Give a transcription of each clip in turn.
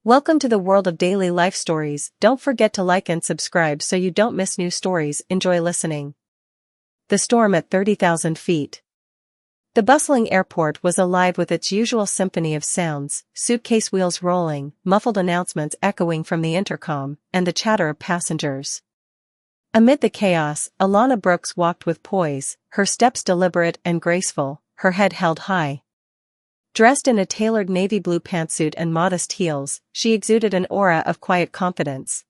Welcome to the world of daily life stories. Don't forget to like and subscribe so you don't miss new stories. Enjoy listening. The storm at 30,000 feet. The bustling airport was alive with its usual symphony of sounds, suitcase wheels rolling, muffled announcements echoing from the intercom, and the chatter of passengers. Amid the chaos, Alana Brooks walked with poise, her steps deliberate and graceful, her head held high. Dressed in a tailored navy blue pantsuit and modest heels, she exuded an aura of quiet confidence.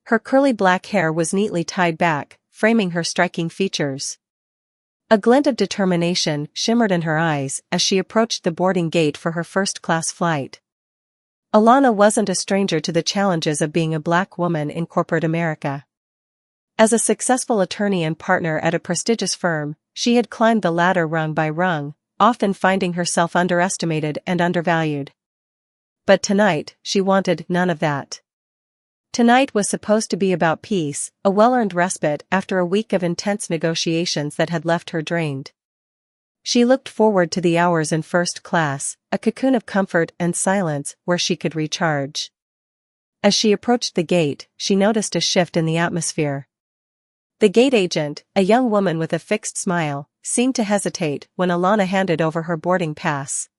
Her curly black hair was neatly tied back, framing her striking features. A glint of determination shimmered in her eyes as she approached the boarding gate for her first-class flight. Alana wasn't a stranger to the challenges of being a black woman in corporate America. As a successful attorney and partner at a prestigious firm, she had climbed the ladder rung by rung, often finding herself underestimated and undervalued. But tonight, she wanted none of that. Tonight was supposed to be about peace, a well-earned respite after a week of intense negotiations that had left her drained. She looked forward to the hours in first class, a cocoon of comfort and silence where she could recharge. As she approached the gate, she noticed a shift in the atmosphere. The gate agent, a young woman with a fixed smile, seemed to hesitate when Alana handed over her boarding pass.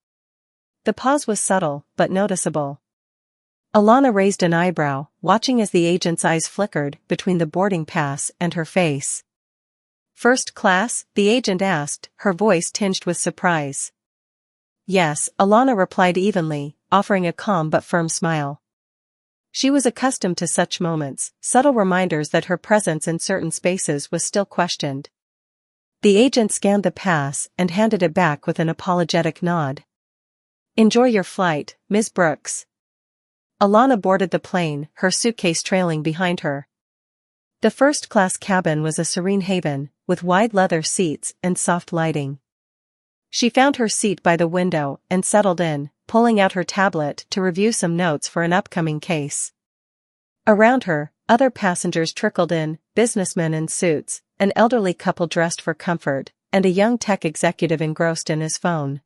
The pause was subtle, but noticeable. Alana raised an eyebrow, watching as the agent's eyes flickered between the boarding pass and her face. "First class?" the agent asked, her voice tinged with surprise. "Yes," Alana replied evenly, offering a calm but firm smile. She was accustomed to such moments, subtle reminders that her presence in certain spaces was still questioned. The agent scanned the pass and handed it back with an apologetic nod. "Enjoy your flight, Ms. Brooks." Alana boarded the plane, her suitcase trailing behind her. The first-class cabin was a serene haven, with wide leather seats and soft lighting. She found her seat by the window and settled in, pulling out her tablet to review some notes for an upcoming case. Around her, other passengers trickled in, businessmen in suits, an elderly couple dressed for comfort, and a young tech executive engrossed in his phone.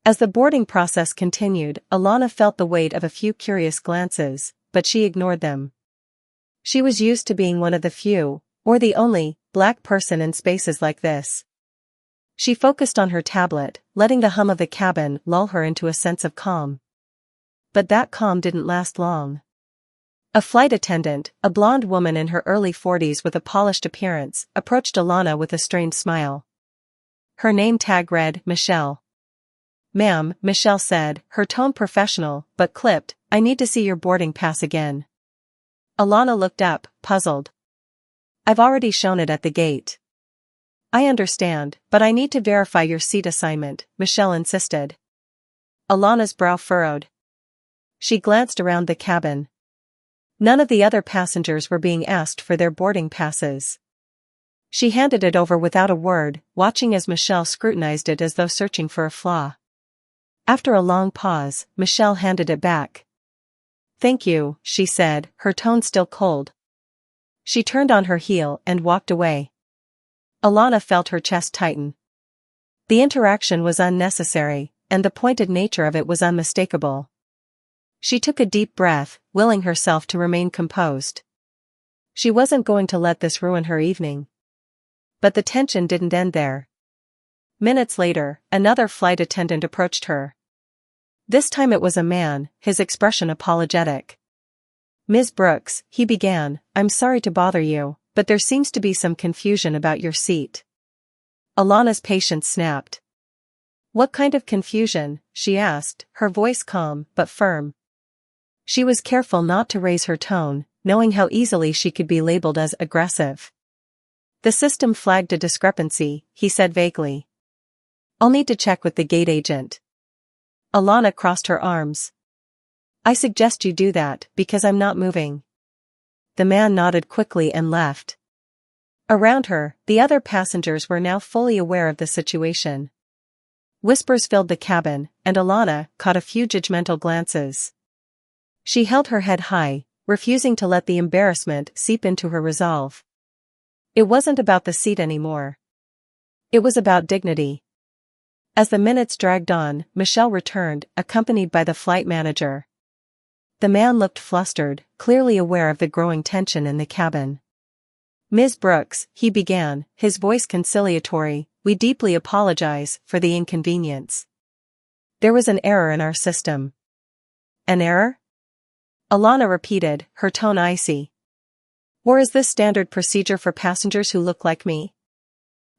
As the boarding process continued, Alana felt the weight of a few curious glances, but she ignored them. She was used to being one of the few, or the only, black person in spaces like this. She focused on her tablet, letting the hum of the cabin lull her into a sense of calm. But that calm didn't last long. A flight attendant, a blonde woman in her early 40s with a polished appearance, approached Alana with a strained smile. Her name tag read, Michelle. "Ma'am," Michelle said, her tone professional, but clipped, "I need to see your boarding pass again." Alana looked up, puzzled. "I've already shown it at the gate." "I understand, but I need to verify your seat assignment," Michelle insisted. Alana's brow furrowed. She glanced around the cabin. None of the other passengers were being asked for their boarding passes. She handed it over without a word, watching as Michelle scrutinized it as though searching for a flaw. After a long pause, Michelle handed it back. "Thank you," she said, her tone still cold. She turned on her heel and walked away. Alana felt her chest tighten. The interaction was unnecessary, and the pointed nature of it was unmistakable. She took a deep breath, willing herself to remain composed. She wasn't going to let this ruin her evening. But the tension didn't end there. Minutes later, another flight attendant approached her. This time it was a man, his expression apologetic. "Ms. Brooks," he began, "I'm sorry to bother you, but there seems to be some confusion about your seat." Alana's patience snapped. "What kind of confusion?" she asked, her voice calm but firm. She was careful not to raise her tone, knowing how easily she could be labeled as aggressive. "The system flagged a discrepancy," he said vaguely. "I'll need to check with the gate agent." Alana crossed her arms. "I suggest you do that, because I'm not moving." The man nodded quickly and left. Around her, the other passengers were now fully aware of the situation. Whispers filled the cabin, and Alana caught a few judgmental glances. She held her head high, refusing to let the embarrassment seep into her resolve. It wasn't about the seat anymore. It was about dignity. As the minutes dragged on, Michelle returned, accompanied by the flight manager. The man looked flustered, clearly aware of the growing tension in the cabin. "Ms. Brooks," he began, his voice conciliatory, "we deeply apologize for the inconvenience. There was an error in our system." "An error?" Alana repeated, her tone icy. "Or is this standard procedure for passengers who look like me?"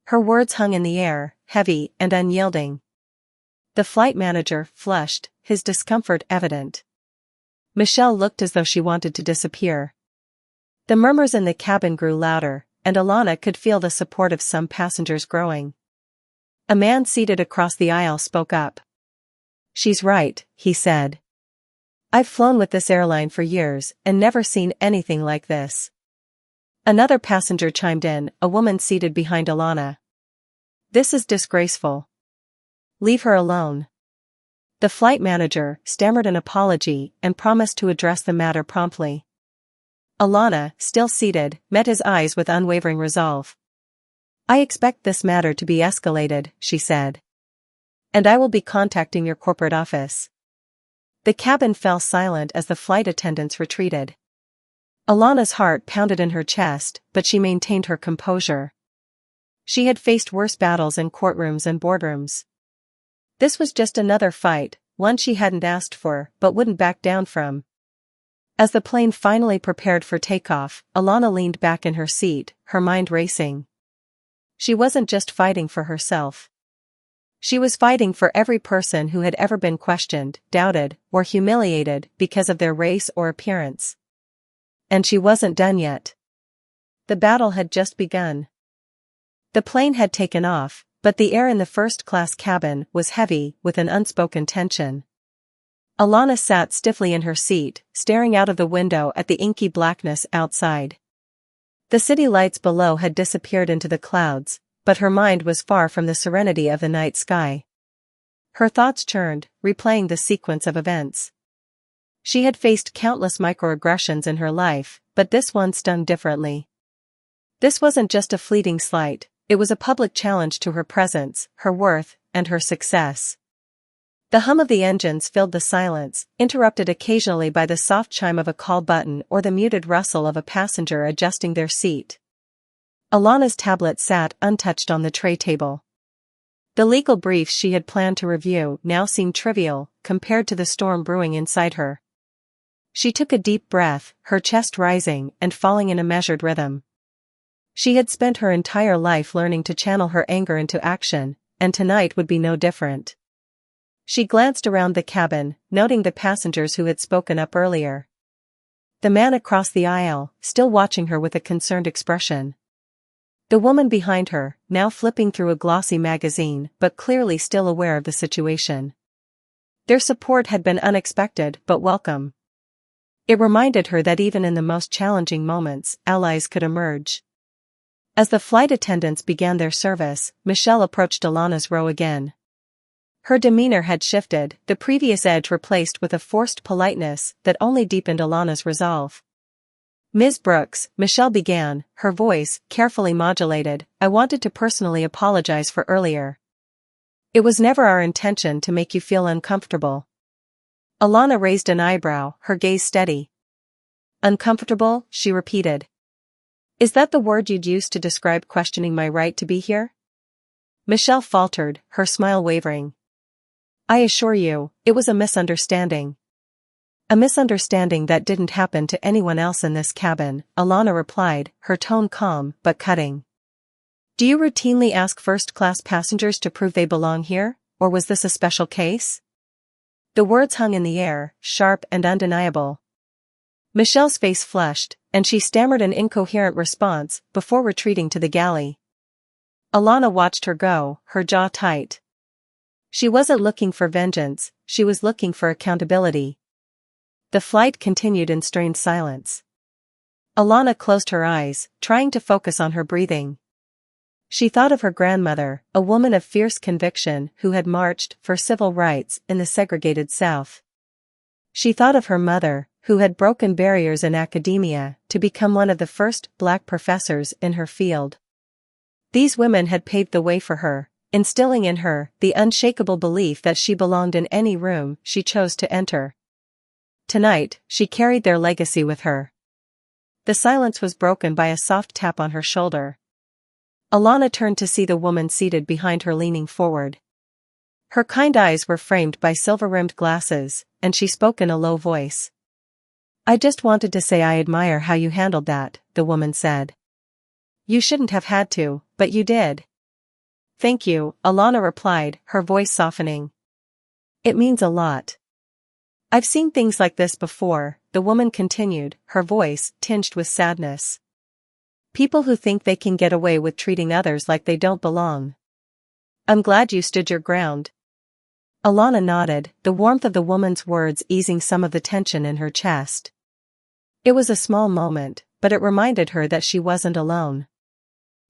Her words hung in the air, heavy and unyielding. The flight manager flushed, his discomfort evident. Michelle looked as though she wanted to disappear. The murmurs in the cabin grew louder, and Alana could feel the support of some passengers growing. A man seated across the aisle spoke up. "She's right," he said. "I've flown with this airline for years and never seen anything like this." Another passenger chimed in, a woman seated behind Alana. "This is disgraceful. Leave her alone." The flight manager stammered an apology and promised to address the matter promptly. Alana, still seated, met his eyes with unwavering resolve. "I expect this matter to be escalated," she said. "And I will be contacting your corporate office." The cabin fell silent as the flight attendants retreated. Alana's heart pounded in her chest, but she maintained her composure. She had faced worse battles in courtrooms and boardrooms. This was just another fight, one she hadn't asked for but wouldn't back down from. As the plane finally prepared for takeoff, Alana leaned back in her seat, her mind racing. She wasn't just fighting for herself. She was fighting for every person who had ever been questioned, doubted, or humiliated because of their race or appearance. And she wasn't done yet. The battle had just begun. The plane had taken off, but the air in the first-class cabin was heavy with an unspoken tension. Alana sat stiffly in her seat, staring out of the window at the inky blackness outside. The city lights below had disappeared into the clouds, but her mind was far from the serenity of the night sky. Her thoughts churned, replaying the sequence of events. She had faced countless microaggressions in her life, but this one stung differently. This wasn't just a fleeting slight, it was a public challenge to her presence, her worth, and her success. The hum of the engines filled the silence, interrupted occasionally by the soft chime of a call button or the muted rustle of a passenger adjusting their seat. Alana's tablet sat untouched on the tray table. The legal briefs she had planned to review now seemed trivial, compared to the storm brewing inside her. She took a deep breath, her chest rising and falling in a measured rhythm. She had spent her entire life learning to channel her anger into action, and tonight would be no different. She glanced around the cabin, noting the passengers who had spoken up earlier. The man across the aisle, still watching her with a concerned expression. The woman behind her, now flipping through a glossy magazine but clearly still aware of the situation. Their support had been unexpected but welcome. It reminded her that even in the most challenging moments, allies could emerge. As the flight attendants began their service, Michelle approached Alana's row again. Her demeanor had shifted, the previous edge replaced with a forced politeness that only deepened Alana's resolve. "Ms. Brooks," Michelle began, her voice carefully modulated, "I wanted to personally apologize for earlier. It was never our intention to make you feel uncomfortable." Alana raised an eyebrow, her gaze steady. "Uncomfortable?" she repeated. "Is that the word you'd use to describe questioning my right to be here?" Michelle faltered, her smile wavering. "I assure you, it was a misunderstanding." "A misunderstanding that didn't happen to anyone else in this cabin," Alana replied, her tone calm but cutting. "Do you routinely ask first-class passengers to prove they belong here, or was this a special case?" The words hung in the air, sharp and undeniable. Michelle's face flushed, and she stammered an incoherent response before retreating to the galley. Alana watched her go, her jaw tight. She wasn't looking for vengeance, she was looking for accountability. The flight continued in strained silence. Alana closed her eyes, trying to focus on her breathing. She thought of her grandmother, a woman of fierce conviction who had marched for civil rights in the segregated South. She thought of her mother, who had broken barriers in academia to become one of the first Black professors in her field. These women had paved the way for her, instilling in her the unshakable belief that she belonged in any room she chose to enter. Tonight, she carried their legacy with her. The silence was broken by a soft tap on her shoulder. Alana turned to see the woman seated behind her leaning forward. Her kind eyes were framed by silver-rimmed glasses, and she spoke in a low voice. "I just wanted to say I admire how you handled that," the woman said. "You shouldn't have had to, but you did." "Thank you," Alana replied, her voice softening. "It means a lot." "I've seen things like this before," the woman continued, her voice tinged with sadness. "People who think they can get away with treating others like they don't belong. I'm glad you stood your ground." Alana nodded, the warmth of the woman's words easing some of the tension in her chest. It was a small moment, but it reminded her that she wasn't alone.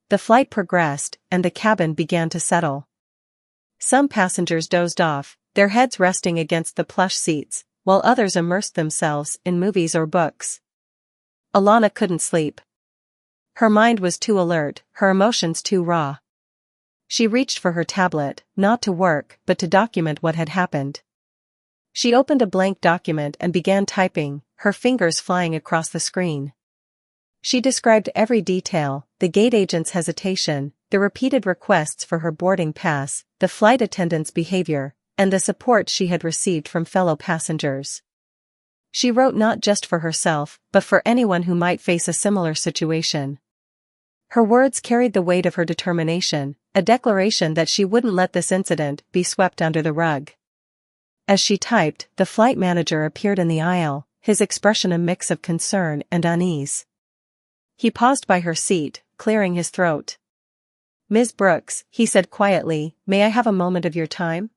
The flight progressed, and the cabin began to settle. Some passengers dozed off, their heads resting against the plush seats, while others immersed themselves in movies or books. Alana couldn't sleep. Her mind was too alert, her emotions too raw. She reached for her tablet, not to work, but to document what had happened. She opened a blank document and began typing, her fingers flying across the screen. She described every detail, the gate agent's hesitation, the repeated requests for her boarding pass, the flight attendant's behavior, and the support she had received from fellow passengers. She wrote not just for herself, but for anyone who might face a similar situation. Her words carried the weight of her determination, a declaration that she wouldn't let this incident be swept under the rug. As she typed, the flight manager appeared in the aisle, his expression a mix of concern and unease. He paused by her seat, clearing his throat. "Ms. Brooks," he said quietly, "may I have a moment of your time?"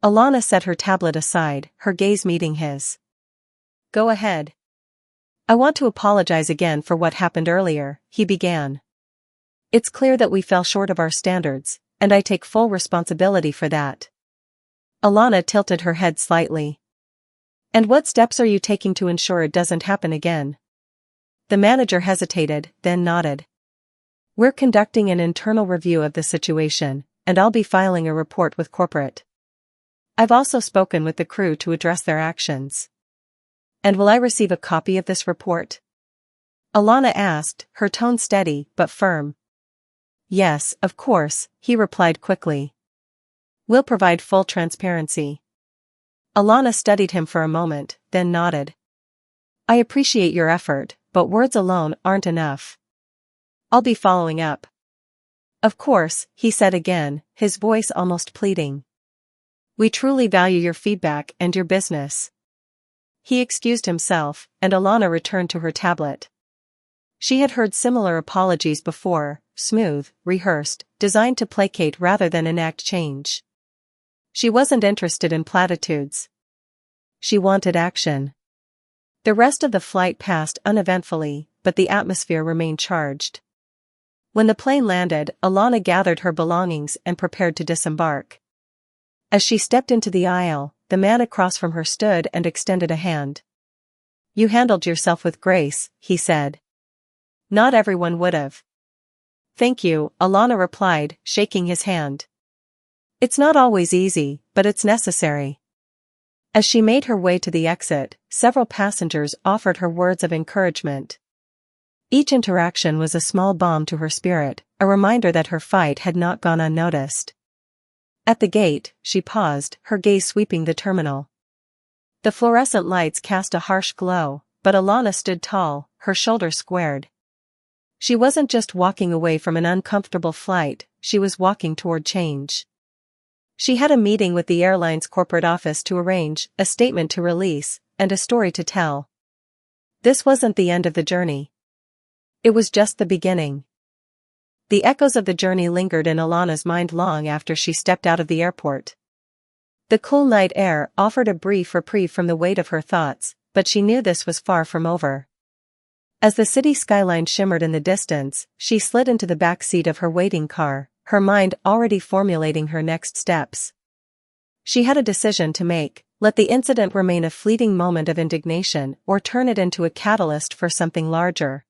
Alana set her tablet aside, her gaze meeting his. "Go ahead." "I want to apologize again for what happened earlier," he began. "It's clear that we fell short of our standards, and I take full responsibility for that." Alana tilted her head slightly. "And what steps are you taking to ensure it doesn't happen again?" The manager hesitated, then nodded. "We're conducting an internal review of the situation, and I'll be filing a report with corporate. I've also spoken with the crew to address their actions." "And will I receive a copy of this report?" Alana asked, her tone steady but firm. "Yes, of course," he replied quickly. "We'll provide full transparency." Alana studied him for a moment, then nodded. "I appreciate your effort, but words alone aren't enough. I'll be following up." "Of course," he said again, his voice almost pleading. "We truly value your feedback and your business." He excused himself, and Alana returned to her tablet. She had heard similar apologies before, smooth, rehearsed, designed to placate rather than enact change. She wasn't interested in platitudes. She wanted action. The rest of the flight passed uneventfully, but the atmosphere remained charged. When the plane landed, Alana gathered her belongings and prepared to disembark. As she stepped into the aisle, the man across from her stood and extended a hand. "You handled yourself with grace," he said. "Not everyone would've." "Thank you," Alana replied, shaking his hand. "It's not always easy, but it's necessary." As she made her way to the exit, several passengers offered her words of encouragement. Each interaction was a small balm to her spirit, a reminder that her fight had not gone unnoticed. At the gate, she paused, her gaze sweeping the terminal. The fluorescent lights cast a harsh glow, but Alana stood tall, her shoulders squared. She wasn't just walking away from an uncomfortable flight, she was walking toward change. She had a meeting with the airline's corporate office to arrange, a statement to release, and a story to tell. This wasn't the end of the journey. It was just the beginning. The echoes of the journey lingered in Alana's mind long after she stepped out of the airport. The cool night air offered a brief reprieve from the weight of her thoughts, but she knew this was far from over. As the city skyline shimmered in the distance, she slid into the back seat of her waiting car, her mind already formulating her next steps. She had a decision to make: let the incident remain a fleeting moment of indignation or turn it into a catalyst for something larger.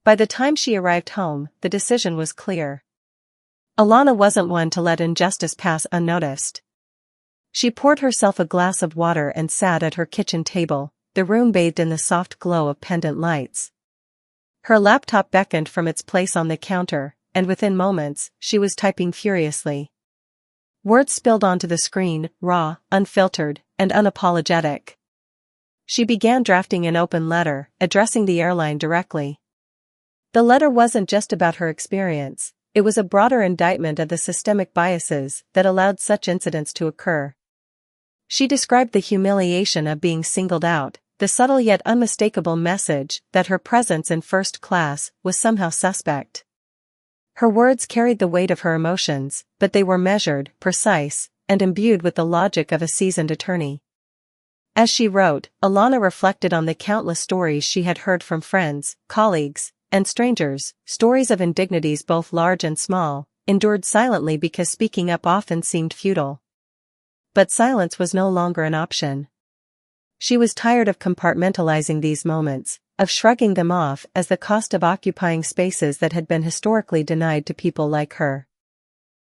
By the time she arrived home, the decision was clear. Alana wasn't one to let injustice pass unnoticed. She poured herself a glass of water and sat at her kitchen table, the room bathed in the soft glow of pendant lights. Her laptop beckoned from its place on the counter, and within moments, she was typing furiously. Words spilled onto the screen, raw, unfiltered, and unapologetic. She began drafting an open letter, addressing the airline directly. The letter wasn't just about her experience, it was a broader indictment of the systemic biases that allowed such incidents to occur. She described the humiliation of being singled out, the subtle yet unmistakable message that her presence in first class was somehow suspect. Her words carried the weight of her emotions, but they were measured, precise, and imbued with the logic of a seasoned attorney. As she wrote, Alana reflected on the countless stories she had heard from friends, colleagues, and strangers, stories of indignities both large and small, endured silently because speaking up often seemed futile. But silence was no longer an option. She was tired of compartmentalizing these moments, of shrugging them off as the cost of occupying spaces that had been historically denied to people like her.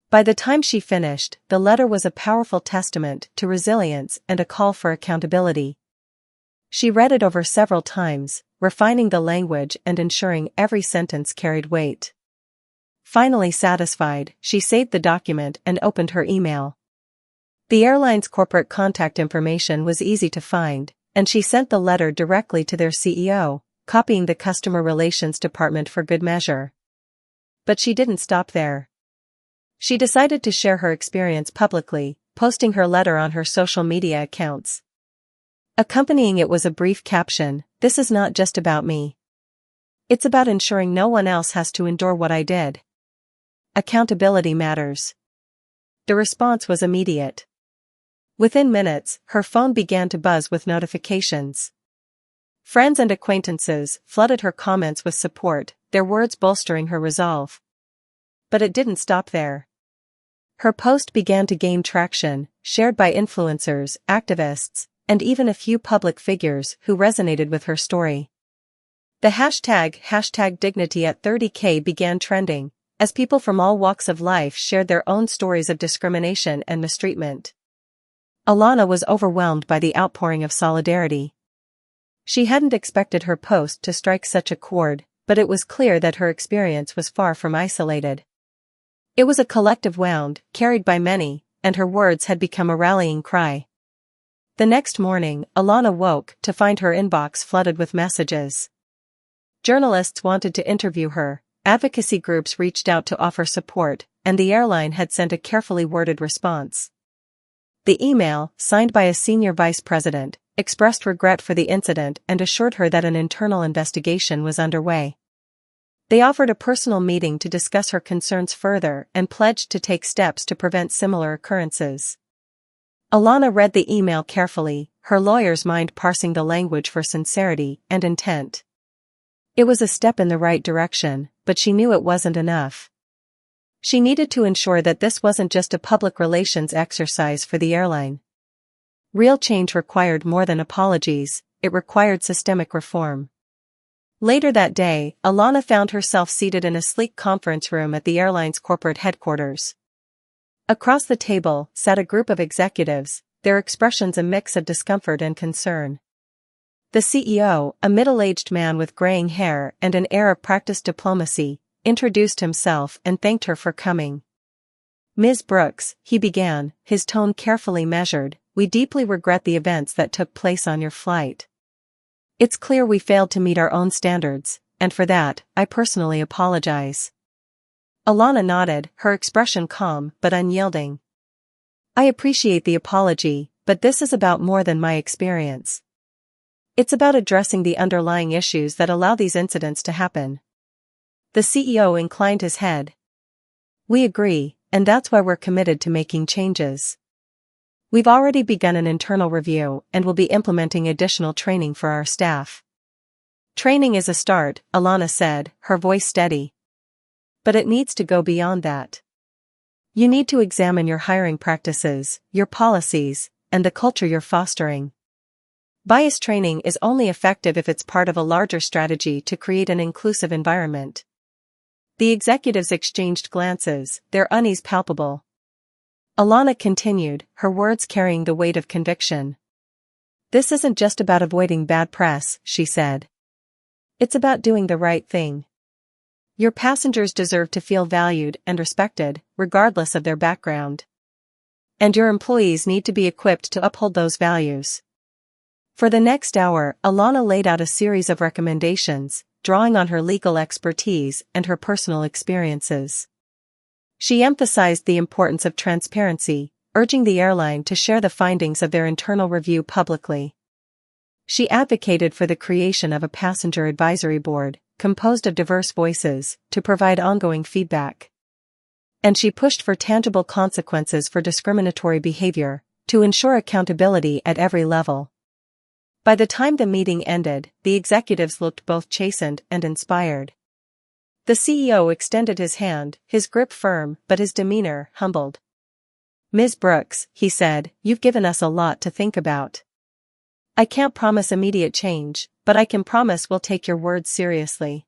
By the time she finished, the letter was a powerful testament to resilience and a call for accountability. She read it over several times, refining the language and ensuring every sentence carried weight. Finally satisfied, she saved the document and opened her email. The airline's corporate contact information was easy to find, and she sent the letter directly to their CEO, copying the customer relations department for good measure. But she didn't stop there. She decided to share her experience publicly, posting her letter on her social media accounts. Accompanying it was a brief caption, "This is not just about me. It's about ensuring no one else has to endure what I did. Accountability matters." The response was immediate. Within minutes, her phone began to buzz with notifications. Friends and acquaintances flooded her comments with support, their words bolstering her resolve. But it didn't stop there. Her post began to gain traction, shared by influencers, activists, and even a few public figures who resonated with her story. The hashtag dignity at 30K began trending, as people from all walks of life shared their own stories of discrimination and mistreatment. Alana was overwhelmed by the outpouring of solidarity. She hadn't expected her post to strike such a chord, but it was clear that her experience was far from isolated. It was a collective wound, carried by many, and her words had become a rallying cry. The next morning, Alana woke to find her inbox flooded with messages. Journalists wanted to interview her, advocacy groups reached out to offer support, and the airline had sent a carefully worded response. The email, signed by a senior vice president, expressed regret for the incident and assured her that an internal investigation was underway. They offered a personal meeting to discuss her concerns further and pledged to take steps to prevent similar occurrences. Alana read the email carefully, her lawyer's mind parsing the language for sincerity and intent. It was a step in the right direction, but she knew it wasn't enough. She needed to ensure that this wasn't just a public relations exercise for the airline. Real change required more than apologies, it required systemic reform. Later that day, Alana found herself seated in a sleek conference room at the airline's corporate headquarters. Across the table sat a group of executives, their expressions a mix of discomfort and concern. The CEO, a middle-aged man with graying hair and an air of practiced diplomacy, introduced himself and thanked her for coming. "Ms. Brooks," he began, his tone carefully measured, "we deeply regret the events that took place on your flight. It's clear we failed to meet our own standards, and for that, I personally apologize." Alana nodded, her expression calm but unyielding. "I appreciate the apology, but this is about more than my experience. It's about addressing the underlying issues that allow these incidents to happen." The CEO inclined his head. "We agree, and that's why we're committed to making changes. We've already begun an internal review and will be implementing additional training for our staff." "Training is a start," Alana said, her voice steady. "But it needs to go beyond that. You need to examine your hiring practices, your policies, and the culture you're fostering. Bias training is only effective if it's part of a larger strategy to create an inclusive environment." The executives exchanged glances, their unease palpable. Alana continued, her words carrying the weight of conviction. This isn't just about avoiding bad press, she said. It's about doing the right thing. Your passengers deserve to feel valued and respected, regardless of their background. And your employees need to be equipped to uphold those values. For the next hour, Alana laid out a series of recommendations, drawing on her legal expertise and her personal experiences. She emphasized the importance of transparency, urging the airline to share the findings of their internal review publicly. She advocated for the creation of a passenger advisory board, composed of diverse voices, to provide ongoing feedback. And she pushed for tangible consequences for discriminatory behavior, to ensure accountability at every level. By the time the meeting ended, the executives looked both chastened and inspired. The CEO extended his hand, his grip firm but his demeanor humbled. Ms. Brooks, he said, you've given us a lot to think about. I can't promise immediate change, but I can promise we'll take your words seriously.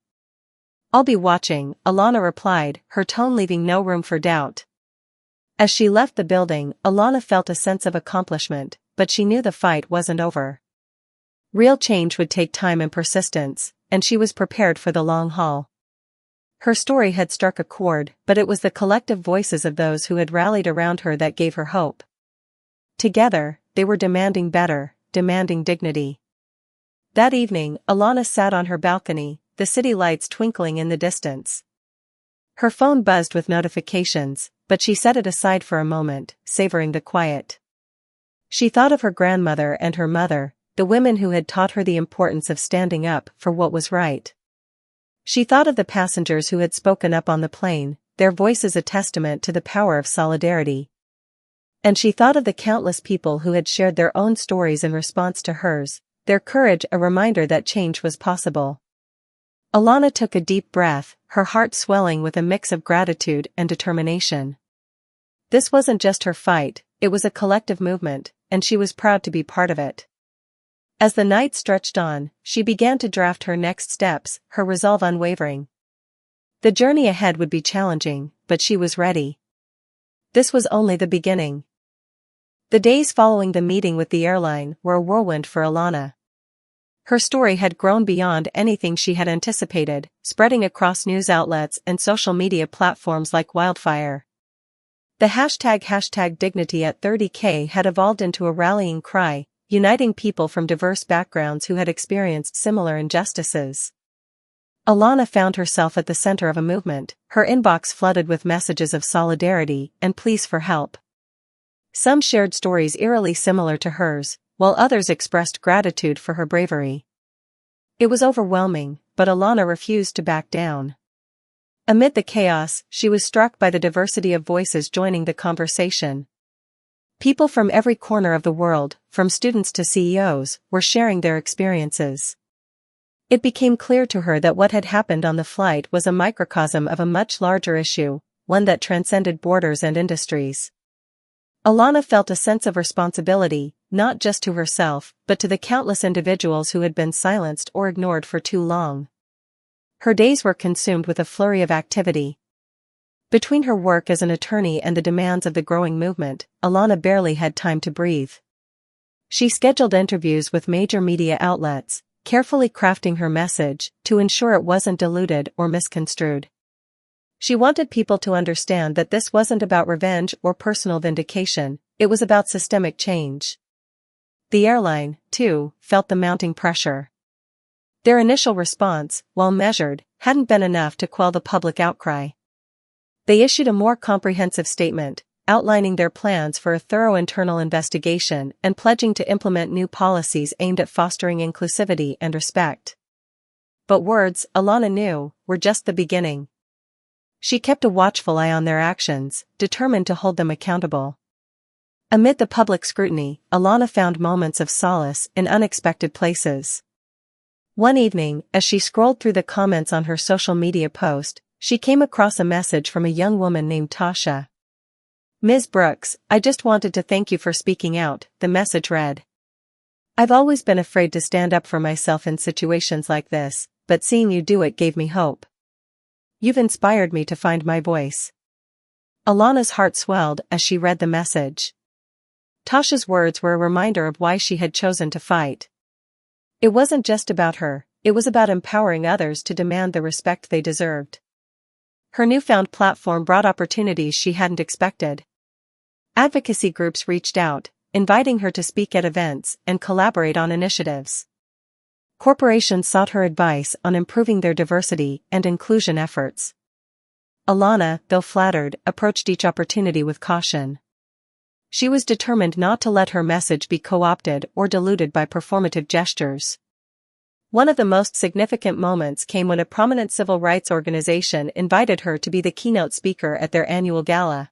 I'll be watching, Alana replied, her tone leaving no room for doubt. As she left the building, Alana felt a sense of accomplishment, but she knew the fight wasn't over. Real change would take time and persistence, and she was prepared for the long haul. Her story had struck a chord, but it was the collective voices of those who had rallied around her that gave her hope. Together, they were demanding better, demanding dignity. That evening, Alana sat on her balcony, the city lights twinkling in the distance. Her phone buzzed with notifications, but she set it aside for a moment, savoring the quiet. She thought of her grandmother and her mother, the women who had taught her the importance of standing up for what was right. She thought of the passengers who had spoken up on the plane, their voices a testament to the power of solidarity. And she thought of the countless people who had shared their own stories in response to hers, their courage a reminder that change was possible. Alana took a deep breath, her heart swelling with a mix of gratitude and determination. This wasn't just her fight, it was a collective movement, and she was proud to be part of it. As the night stretched on, she began to draft her next steps, her resolve unwavering. The journey ahead would be challenging, but she was ready. This was only the beginning. The days following the meeting with the airline were a whirlwind for Alana. Her story had grown beyond anything she had anticipated, spreading across news outlets and social media platforms like wildfire. The hashtag Dignity at 30K had evolved into a rallying cry, uniting people from diverse backgrounds who had experienced similar injustices. Alana found herself at the center of a movement, her inbox flooded with messages of solidarity and pleas for help. Some shared stories eerily similar to hers, while others expressed gratitude for her bravery. It was overwhelming, but Alana refused to back down. Amid the chaos, she was struck by the diversity of voices joining the conversation. People from every corner of the world, from students to CEOs, were sharing their experiences. It became clear to her that what had happened on the flight was a microcosm of a much larger issue, one that transcended borders and industries. Alana felt a sense of responsibility, not just to herself, but to the countless individuals who had been silenced or ignored for too long. Her days were consumed with a flurry of activity. Between her work as an attorney and the demands of the growing movement, Alana barely had time to breathe. She scheduled interviews with major media outlets, carefully crafting her message to ensure it wasn't diluted or misconstrued. She wanted people to understand that this wasn't about revenge or personal vindication, it was about systemic change. The airline, too, felt the mounting pressure. Their initial response, while measured, hadn't been enough to quell the public outcry. They issued a more comprehensive statement, outlining their plans for a thorough internal investigation and pledging to implement new policies aimed at fostering inclusivity and respect. But words, Alana knew, were just the beginning. She kept a watchful eye on their actions, determined to hold them accountable. Amid the public scrutiny, Alana found moments of solace in unexpected places. One evening, as she scrolled through the comments on her social media post, she came across a message from a young woman named Tasha. Ms. Brooks, I just wanted to thank you for speaking out, the message read. I've always been afraid to stand up for myself in situations like this, but seeing you do it gave me hope. You've inspired me to find my voice. Alana's heart swelled as she read the message. Tasha's words were a reminder of why she had chosen to fight. It wasn't just about her, it was about empowering others to demand the respect they deserved. Her newfound platform brought opportunities she hadn't expected. Advocacy groups reached out, inviting her to speak at events and collaborate on initiatives. Corporations sought her advice on improving their diversity and inclusion efforts. Alana, though flattered, approached each opportunity with caution. She was determined not to let her message be co-opted or diluted by performative gestures. One of the most significant moments came when a prominent civil rights organization invited her to be the keynote speaker at their annual gala.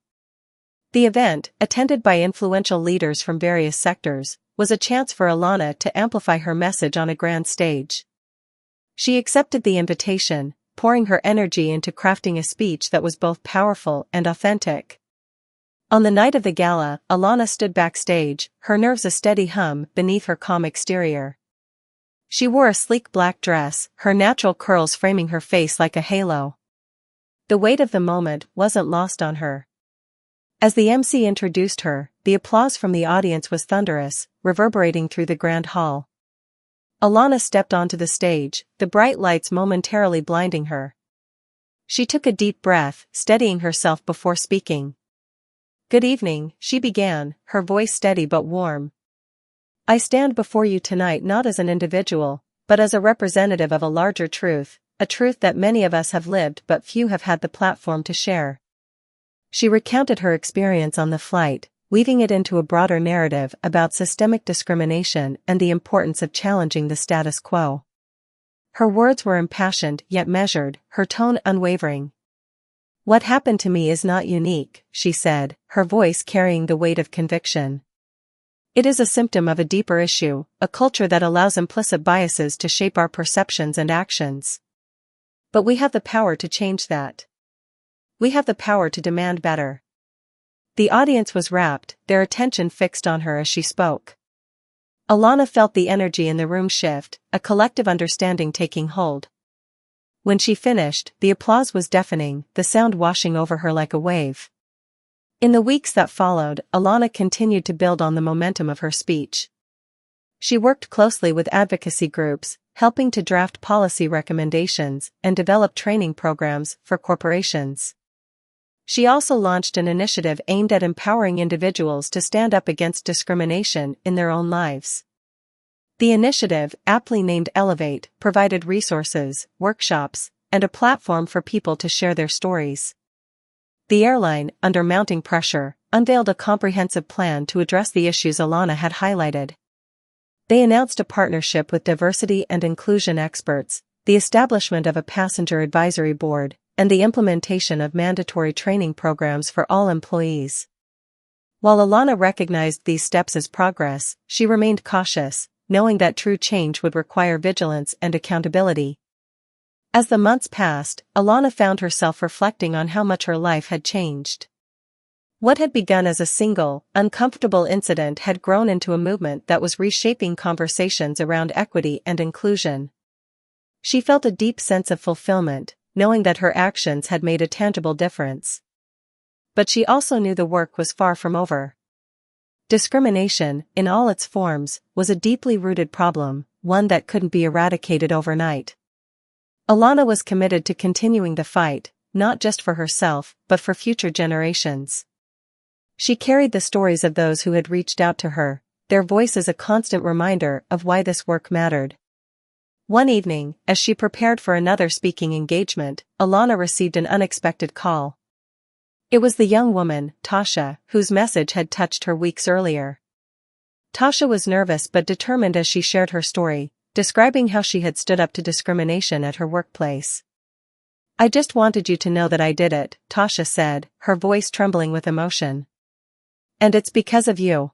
The event, attended by influential leaders from various sectors, was a chance for Alana to amplify her message on a grand stage. She accepted the invitation, pouring her energy into crafting a speech that was both powerful and authentic. On the night of the gala, Alana stood backstage, her nerves a steady hum beneath her calm exterior. She wore a sleek black dress, her natural curls framing her face like a halo. The weight of the moment wasn't lost on her. As the MC introduced her, the applause from the audience was thunderous, reverberating through the grand hall. Alana stepped onto the stage, the bright lights momentarily blinding her. She took a deep breath, steadying herself before speaking. "Good evening," she began, her voice steady but warm. "I stand before you tonight not as an individual, but as a representative of a larger truth, a truth that many of us have lived but few have had the platform to share." She recounted her experience on the flight, weaving it into a broader narrative about systemic discrimination and the importance of challenging the status quo. Her words were impassioned yet measured, her tone unwavering. "What happened to me is not unique," she said, her voice carrying the weight of conviction. "It is a symptom of a deeper issue, a culture that allows implicit biases to shape our perceptions and actions. But we have the power to change that. We have the power to demand better." The audience was rapt, their attention fixed on her as she spoke. Alana felt the energy in the room shift, a collective understanding taking hold. When she finished, the applause was deafening, the sound washing over her like a wave. In the weeks that followed, Alana continued to build on the momentum of her speech. She worked closely with advocacy groups, helping to draft policy recommendations and develop training programs for corporations. She also launched an initiative aimed at empowering individuals to stand up against discrimination in their own lives. The initiative, aptly named Elevate, provided resources, workshops, and a platform for people to share their stories. The airline, under mounting pressure, unveiled a comprehensive plan to address the issues Alana had highlighted. They announced a partnership with diversity and inclusion experts, the establishment of a passenger advisory board, and the implementation of mandatory training programs for all employees. While Alana recognized these steps as progress, she remained cautious, knowing that true change would require vigilance and accountability. As the months passed, Alana found herself reflecting on how much her life had changed. What had begun as a single, uncomfortable incident had grown into a movement that was reshaping conversations around equity and inclusion. She felt a deep sense of fulfillment, knowing that her actions had made a tangible difference. But she also knew the work was far from over. Discrimination, in all its forms, was a deeply rooted problem, one that couldn't be eradicated overnight. Alana was committed to continuing the fight, not just for herself, but for future generations. She carried the stories of those who had reached out to her, their voices a constant reminder of why this work mattered. One evening, as she prepared for another speaking engagement, Alana received an unexpected call. It was the young woman, Tasha, whose message had touched her weeks earlier. Tasha was nervous but determined as she shared her story, describing how she had stood up to discrimination at her workplace. "I just wanted you to know that I did it," Tasha said, her voice trembling with emotion. "And it's because of you."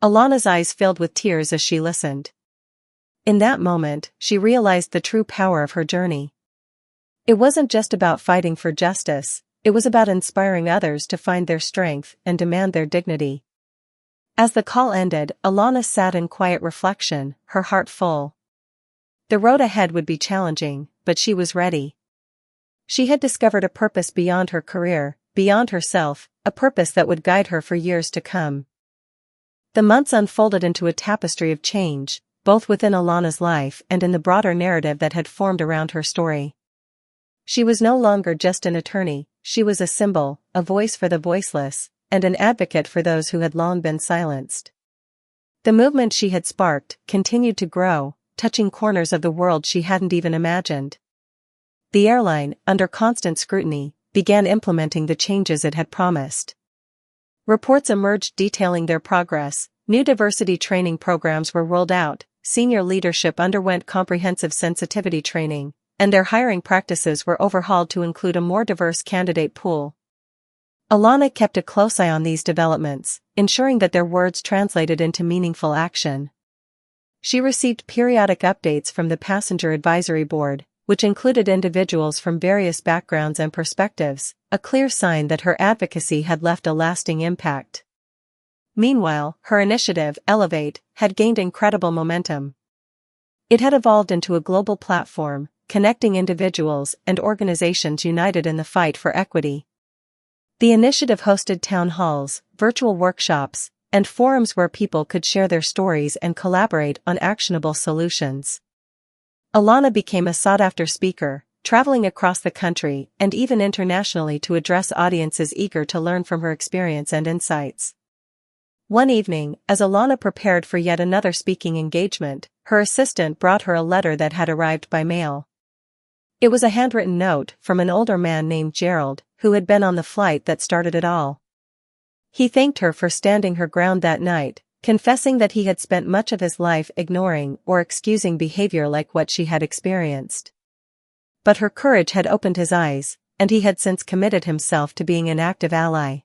Alana's eyes filled with tears as she listened. In that moment, she realized the true power of her journey. It wasn't just about fighting for justice, it was about inspiring others to find their strength and demand their dignity. As the call ended, Alana sat in quiet reflection, her heart full. The road ahead would be challenging, but she was ready. She had discovered a purpose beyond her career, beyond herself, a purpose that would guide her for years to come. The months unfolded into a tapestry of change, both within Alana's life and in the broader narrative that had formed around her story. She was no longer just an attorney, she was a symbol, a voice for the voiceless, and an advocate for those who had long been silenced. The movement she had sparked continued to grow, touching corners of the world she hadn't even imagined. The airline, under constant scrutiny, began implementing the changes it had promised. Reports emerged detailing their progress, new diversity training programs were rolled out, senior leadership underwent comprehensive sensitivity training, and their hiring practices were overhauled to include a more diverse candidate pool. Alana kept a close eye on these developments, ensuring that their words translated into meaningful action. She received periodic updates from the Passenger Advisory Board, which included individuals from various backgrounds and perspectives, a clear sign that her advocacy had left a lasting impact. Meanwhile, her initiative, Elevate, had gained incredible momentum. It had evolved into a global platform, connecting individuals and organizations united in the fight for equity. The initiative hosted town halls, virtual workshops, and forums where people could share their stories and collaborate on actionable solutions. Alana became a sought-after speaker, traveling across the country and even internationally to address audiences eager to learn from her experience and insights. One evening, as Alana prepared for yet another speaking engagement, her assistant brought her a letter that had arrived by mail. It was a handwritten note from an older man named Gerald, who had been on the flight that started it all. He thanked her for standing her ground that night, confessing that he had spent much of his life ignoring or excusing behavior like what she had experienced. But her courage had opened his eyes, and he had since committed himself to being an active ally.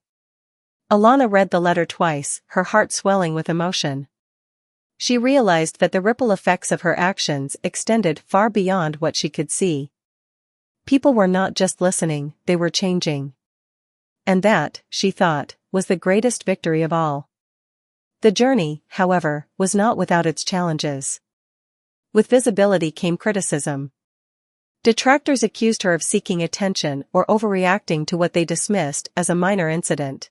Alana read the letter twice, her heart swelling with emotion. She realized that the ripple effects of her actions extended far beyond what she could see. People were not just listening, they were changing. And that, she thought, was the greatest victory of all. The journey, however, was not without its challenges. With visibility came criticism. Detractors accused her of seeking attention or overreacting to what they dismissed as a minor incident.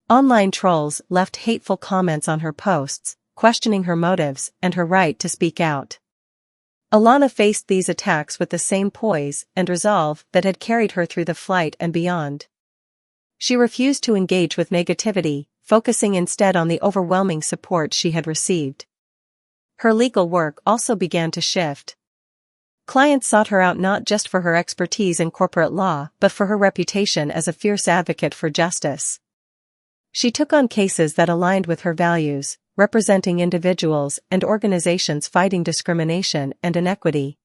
Online trolls left hateful comments on her posts, questioning her motives and her right to speak out. Alana faced these attacks with the same poise and resolve that had carried her through the flight and beyond. She refused to engage with negativity, focusing instead on the overwhelming support she had received. Her legal work also began to shift. Clients sought her out not just for her expertise in corporate law but for her reputation as a fierce advocate for justice. She took on cases that aligned with her values, representing individuals and organizations fighting discrimination and inequity.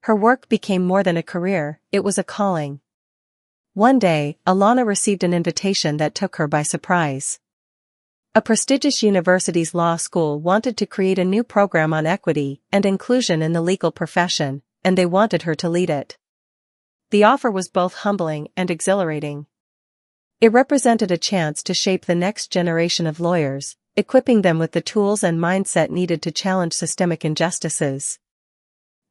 Her work became more than a career, it was a calling. One day, Alana received an invitation that took her by surprise. A prestigious university's law school wanted to create a new program on equity and inclusion in the legal profession, and they wanted her to lead it. The offer was both humbling and exhilarating. It represented a chance to shape the next generation of lawyers, equipping them with the tools and mindset needed to challenge systemic injustices.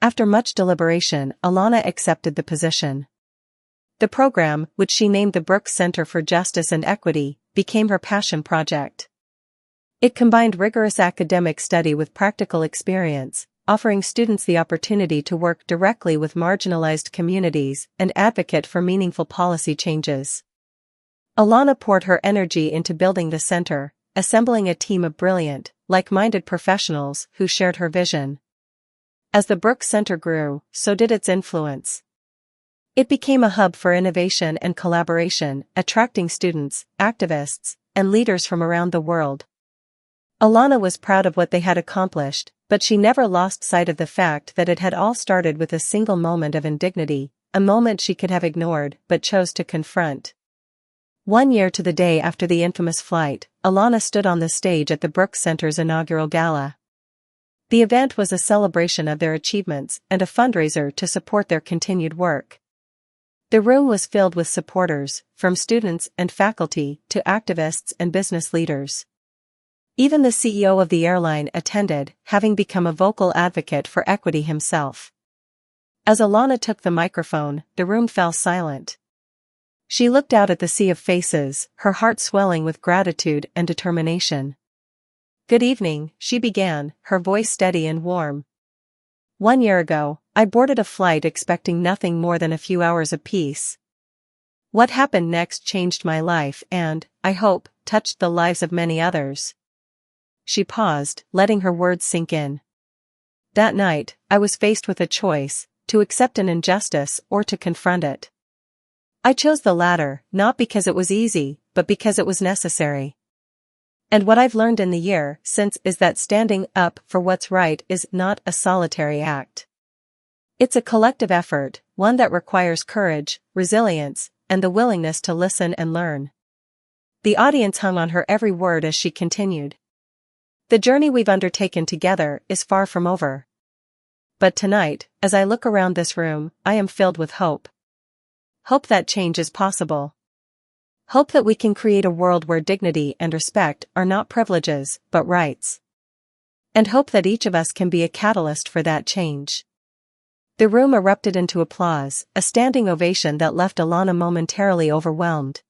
After much deliberation, Alana accepted the position. The program, which she named the Brooks Center for Justice and Equity, became her passion project. It combined rigorous academic study with practical experience, offering students the opportunity to work directly with marginalized communities and advocate for meaningful policy changes. Alana poured her energy into building the center, assembling a team of brilliant, like-minded professionals who shared her vision. As the Brooks Center grew, so did its influence. It became a hub for innovation and collaboration, attracting students, activists, and leaders from around the world. Alana was proud of what they had accomplished, but she never lost sight of the fact that it had all started with a single moment of indignity, a moment she could have ignored but chose to confront. 1 year to the day after the infamous flight, Alana stood on the stage at the Brooks Center's inaugural gala. The event was a celebration of their achievements and a fundraiser to support their continued work. The room was filled with supporters, from students and faculty to activists and business leaders. Even the CEO of the airline attended, having become a vocal advocate for equity himself. As Alana took the microphone, the room fell silent. She looked out at the sea of faces, her heart swelling with gratitude and determination. "Good evening," she began, her voice steady and warm. "1 year ago, I boarded a flight expecting nothing more than a few hours of peace. What happened next changed my life and, I hope, touched the lives of many others." She paused, letting her words sink in. "That night, I was faced with a choice, to accept an injustice or to confront it. I chose the latter, not because it was easy, but because it was necessary. And what I've learned in the year since is that standing up for what's right is not a solitary act. It's a collective effort, one that requires courage, resilience, and the willingness to listen and learn." The audience hung on her every word as she continued. "The journey we've undertaken together is far from over. But tonight, as I look around this room, I am filled with hope. Hope that change is possible. Hope that we can create a world where dignity and respect are not privileges, but rights. And hope that each of us can be a catalyst for that change." The room erupted into applause, a standing ovation that left Alana momentarily overwhelmed.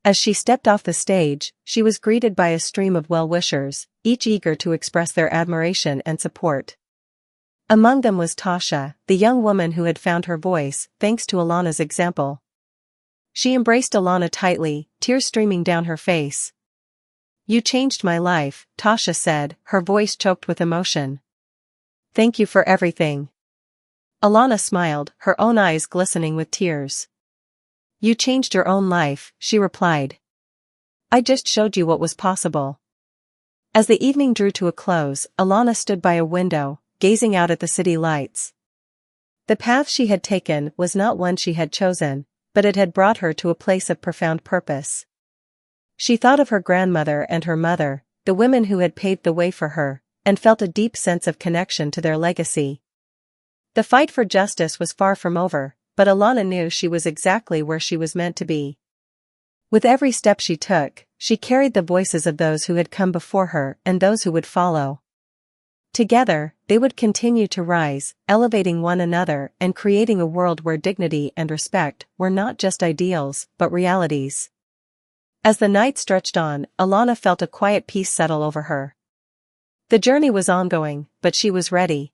As she stepped off the stage, she was greeted by a stream of well-wishers, each eager to express their admiration and support. Among them was Tasha, the young woman who had found her voice, thanks to Alana's example. She embraced Alana tightly, tears streaming down her face. "You changed my life," Tasha said, her voice choked with emotion. "Thank you for everything." Alana smiled, her own eyes glistening with tears. "You changed your own life," she replied. "I just showed you what was possible." As the evening drew to a close, Alana stood by a window, gazing out at the city lights. The path she had taken was not one she had chosen, but it had brought her to a place of profound purpose. She thought of her grandmother and her mother, the women who had paved the way for her, and felt a deep sense of connection to their legacy. The fight for justice was far from over, but Alana knew she was exactly where she was meant to be. With every step she took, she carried the voices of those who had come before her and those who would follow. Together, they would continue to rise, elevating one another and creating a world where dignity and respect were not just ideals, but realities. As the night stretched on, Alana felt a quiet peace settle over her. The journey was ongoing, but she was ready.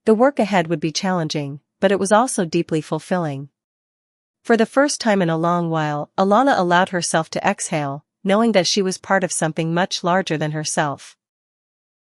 The work ahead would be challenging, but it was also deeply fulfilling. For the first time in a long while, Alana allowed herself to exhale, knowing that she was part of something much larger than herself.